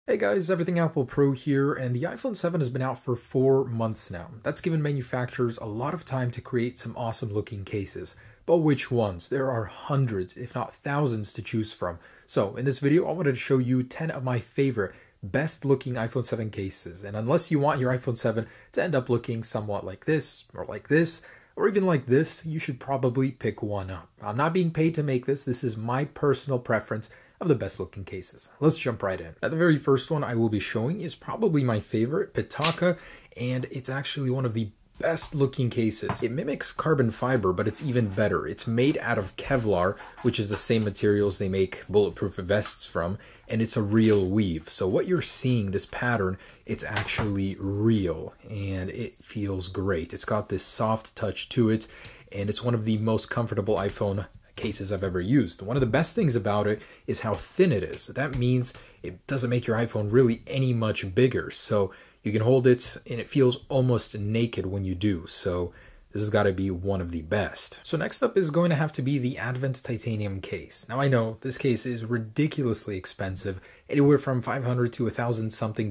Hey guys, Everything Apple Pro here, and the iPhone 7 has been out for 4 months now. That's given manufacturers a lot of time to create some awesome looking cases. But which ones? There are hundreds, if not thousands, to choose from. So in this video, I wanted to show you 10 of my favorite, best looking iPhone 7 cases. And unless you want your iPhone 7 to end up looking somewhat like this, or even like this, you should probably pick one up. I'm not being paid to make this. This is my personal preference of the best looking cases. Let's jump right in. Now, the very first one I will be showing is probably my favorite, Pitaka, and it's actually one of the best looking cases. It mimics carbon fiber, but it's even better. It's made out of Kevlar, which is the same materials they make bulletproof vests from, and it's a real weave. So what you're seeing, this pattern, it's actually real, and it feels great. It's got this soft touch to it, and it's one of the most comfortable iPhone cases I've ever used. One of the best things about it is how thin it is. That means it doesn't make your iPhone really any much bigger. So you can hold it and it feels almost naked when you do. So this has got to be one of the best. So next up is going to have to be the Advent Titanium case. Now I know this case is ridiculously expensive, anywhere from $500 to $1,000 something,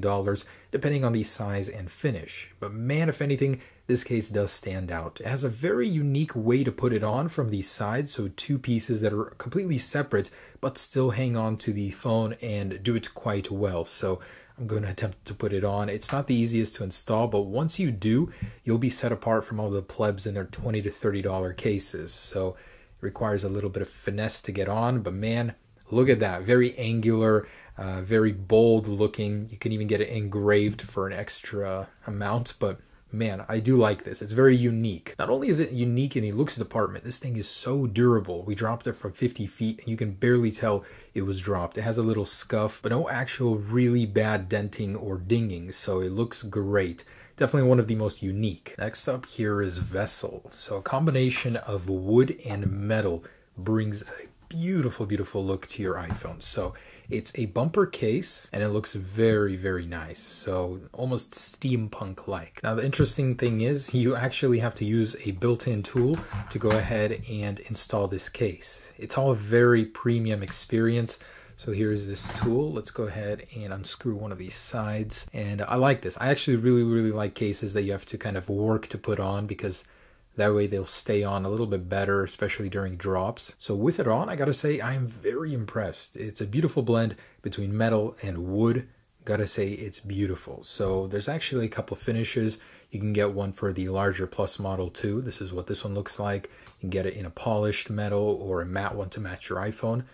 depending on the size and finish. But man, if anything, this case does stand out. It has a very unique way to put it on from the sides, so two pieces that are completely separate, but still hang on to the phone and do it quite well. So I'm going to attempt to put it on. It's not the easiest to install, but once you do, you'll be set apart from all the plebs in their $20 to $30 cases. So it requires a little bit of finesse to get on, but man, look at that. Very angular, very bold looking. You can even get it engraved for an extra amount, but man, I do like this. It's very unique. Not only is it unique in the looks department, this thing is so durable. We dropped it from 50 feet and you can barely tell it was dropped. It has a little scuff, but no actual really bad denting or dinging, so it looks great. Definitely one of the most unique. Next up here is Vessel. So a combination of wood and metal brings a beautiful, beautiful look to your iPhone. So it's a bumper case and it looks very, very nice. So almost steampunk-like. Now the interesting thing is you actually have to use a built-in tool to go ahead and install this case. It's all a very premium experience. So here's this tool. Let's go ahead and unscrew one of these sides. And I like this. I actually really, really like cases that you have to kind of work to put on, because that way they'll stay on a little bit better, especially during drops. So with it on, I gotta say, I am very impressed. It's a beautiful blend between metal and wood. Gotta say, it's beautiful. So there's actually a couple of finishes. You can get one for the larger Plus model too. This is what this one looks like. You can get it in a polished metal or a matte one to match your iPhone.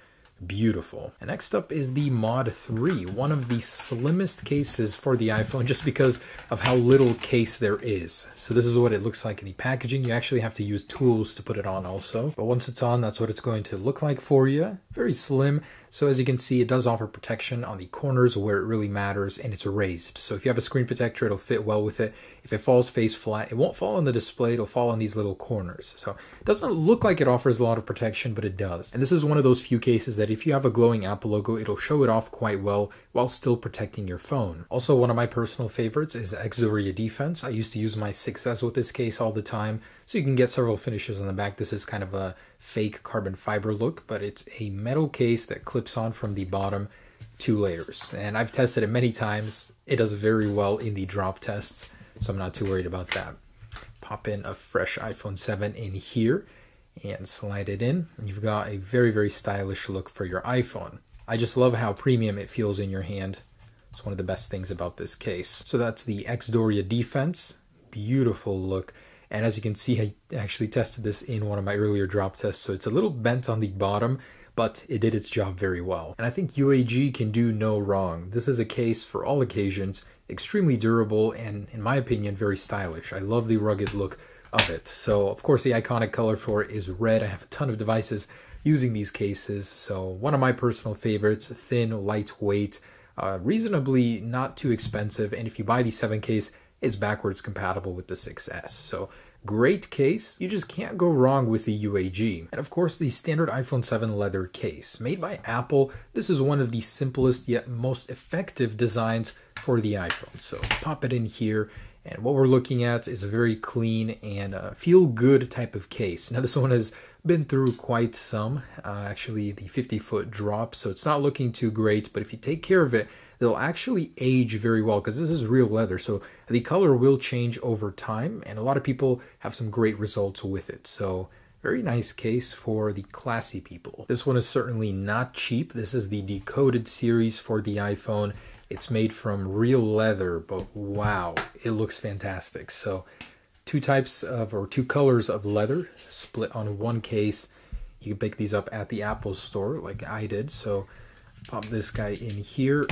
Beautiful. And next up is the Mod 3, one of the slimmest cases for the iPhone just because of how little case there is. So this is what it looks like in the packaging. You actually have to use tools to put it on also. But once it's on, that's what it's going to look like for you. Very slim. So as you can see, it does offer protection on the corners where it really matters, and it's raised. So if you have a screen protector, it'll fit well with it. If it falls face flat, it won't fall on the display, it'll fall on these little corners. So it doesn't look like it offers a lot of protection, but it does. And this is one of those few cases that if you have a glowing Apple logo, it'll show it off quite well while still protecting your phone. Also, one of my personal favorites is Exoria Defense. I used to use my 6S with this case all the time. So you can get several finishes on the back. This is kind of a fake carbon fiber look, but it's a metal case that clips on from the bottom, 2 layers. And I've tested it many times. It does very well in the drop tests, so I'm not too worried about that. Pop in a fresh iPhone 7 in here and slide it in. And you've got a very, very stylish look for your iPhone. I just love how premium it feels in your hand. It's one of the best things about this case. So that's the Exoria Defense. Beautiful look. And as you can see, I actually tested this in one of my earlier drop tests, so it's a little bent on the bottom, but it did its job very well. And I think UAG can do no wrong. This is a case for all occasions, extremely durable, and in my opinion, very stylish. I love the rugged look of it. So of course the iconic color for it is red. I have a ton of devices using these cases, so one of my personal favorites, thin, lightweight, reasonably not too expensive, and if you buy the 7 case, it's backwards compatible with the 6S. So great case. You just can't go wrong with the UAG. And of course, the standard iPhone 7 leather case. Made by Apple, this is one of the simplest yet most effective designs for the iPhone. So pop it in here, and what we're looking at is a very clean and feel-good type of case. Now this one has been through quite some, actually the 50-foot drop, so it's not looking too great, but if you take care of it, they'll actually age very well because this is real leather. So the color will change over time, and a lot of people have some great results with it. So very nice case for the classy people. This one is certainly not cheap. This is the Decoded series for the iPhone. It's made from real leather, but wow, it looks fantastic. So two colors of leather split on one case. You can pick these up at the Apple store like I did. So pop this guy in here.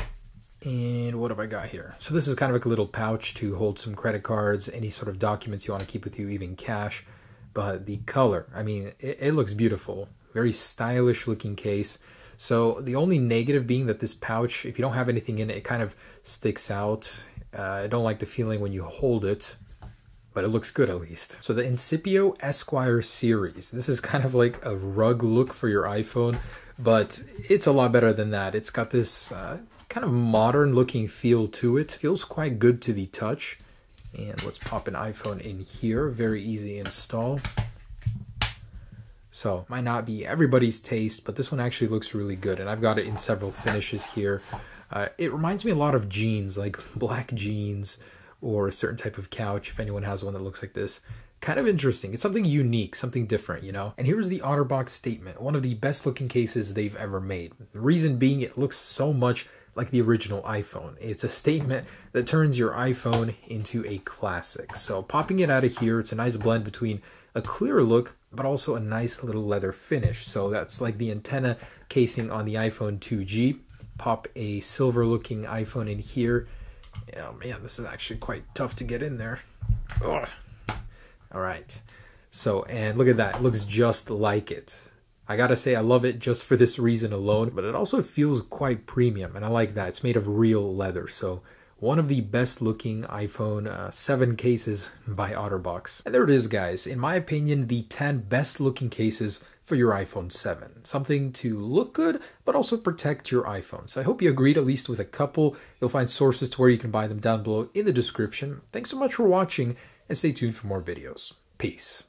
And what have I got here? So this is kind of like a little pouch to hold some credit cards, any sort of documents you want to keep with you, even cash. But the color, I mean, it looks beautiful. Very stylish looking case. So the only negative being that this pouch, if you don't have anything in it, it kind of sticks out. I don't like the feeling when you hold it, but it looks good at least. So the Incipio Esquire series. This is kind of like a rug look for your iPhone, but it's a lot better than that. It's got this kind of modern looking feel to it. Feels quite good to the touch. And let's pop an iPhone in here. Very easy install. So might not be everybody's taste, but this one actually looks really good. And I've got it in several finishes here. It reminds me a lot of jeans, like black jeans or a certain type of couch, if anyone has one that looks like this. Kind of interesting. It's something unique, something different, you know? And here's the OtterBox statement. One of the best looking cases they've ever made. The reason being it looks so much like the original iPhone. It's a statement that turns your iPhone into a classic. So popping it out of here, it's a nice blend between a clear look, but also a nice little leather finish. So that's like the antenna casing on the iPhone 2G. Pop a silver looking iPhone in here. Oh man, this is actually quite tough to get in there. Ugh. All right. So, and look at that. It looks just like it. I gotta say, I love it just for this reason alone, but it also feels quite premium, and I like that. It's made of real leather, so one of the best looking iPhone 7 cases by OtterBox. And there it is, guys. In my opinion, the 10 best looking cases for your iPhone 7. Something to look good, but also protect your iPhone. So I hope you agreed at least with a couple. You'll find sources to where you can buy them down below in the description. Thanks so much for watching, and stay tuned for more videos. Peace.